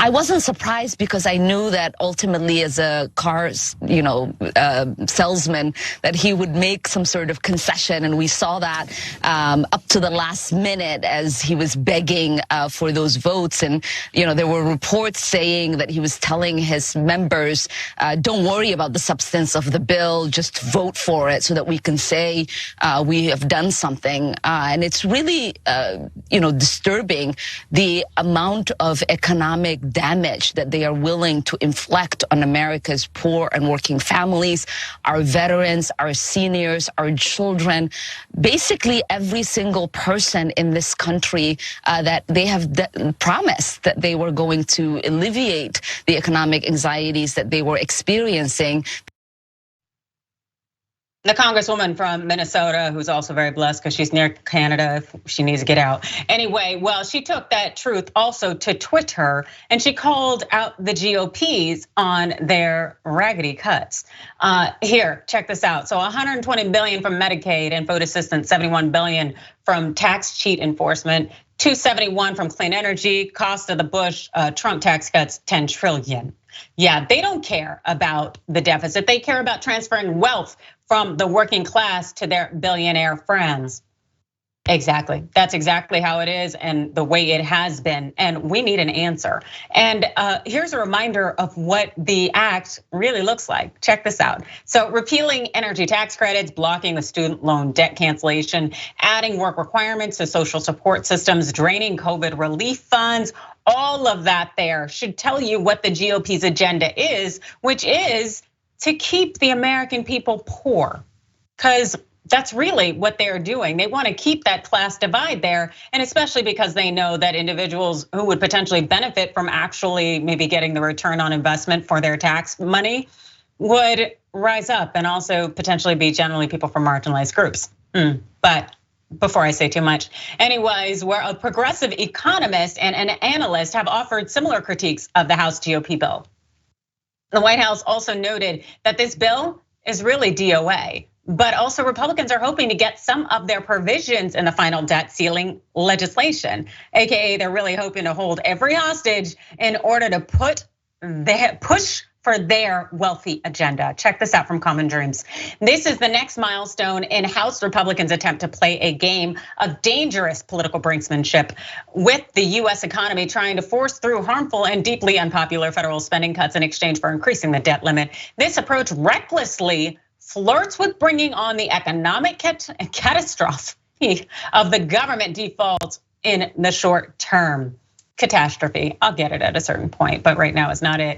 I wasn't surprised because I knew that ultimately as a car, salesman, that he would make some sort of concession. And we saw that up to the last minute as he was begging for those votes. And, there were reports saying that he was telling his members, don't worry about the substance of the bill, just vote for it so that we can say we have done something. And it's really, disturbing the amount of economic damage that they are willing to inflict on America's poor and working families, our veterans, our seniors, our children, basically every single person in this country that they have promised that they were going to alleviate the economic anxieties that they were experiencing. The congresswoman from Minnesota, who's also very blessed because she's near Canada, if she needs to get out. Anyway, well, she took that truth also to Twitter, and she called out the GOPs on their raggedy cuts. Here, check this out. So 120 billion from Medicaid and food assistance, 71 billion from tax cheat enforcement, 271 from clean energy, cost of the Bush Trump tax cuts, 10 trillion. Yeah, they don't care about the deficit. They care about transferring wealth from the working class to their billionaire friends. Exactly, that's exactly how it is and the way it has been, and we need an answer. And here's a reminder of what the act really looks like. Check this out. So repealing energy tax credits, blocking the student loan debt cancellation, adding work requirements to social support systems, draining COVID relief funds, all of that there should tell you what the GOP's agenda is, which is to keep the American people poor, because that's really what they're doing. They want to keep that class divide there, and especially because they know that individuals who would potentially benefit from actually maybe getting the return on investment for their tax money would rise up and also potentially be generally people from marginalized groups. But before I say too much, anyways, where a progressive economist and an analyst have offered similar critiques of the House GOP bill. The White House also noted that this bill is really DOA, but also Republicans are hoping to get some of their provisions in the final debt ceiling legislation, AKA they're really hoping to hold every hostage in order to push for their wealthy agenda. Check this out from Common Dreams. This is the next milestone in House Republicans' attempt to play a game of dangerous political brinksmanship with the US economy, trying to force through harmful and deeply unpopular federal spending cuts in exchange for increasing the debt limit. This approach recklessly flirts with bringing on the economic catastrophe of the government default in the short term. Catastrophe, I'll get it at a certain point, but right now is not it.